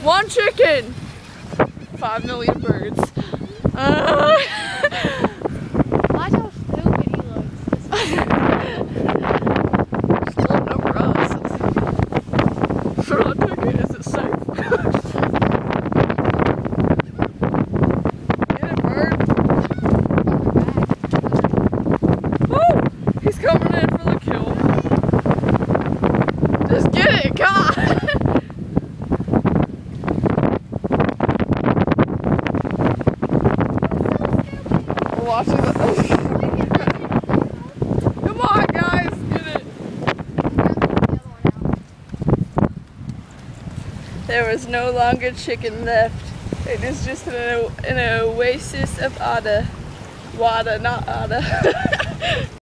One chicken. 5 million birds. Watch how stupid he looks. Still a number of us. For a chicken, is it safe? Get it, bird. Woo! He's coming in for the kill. Just get it, God! Watching the come on, guys, get it. There was no longer chicken left. It is just an oasis of water, not otter.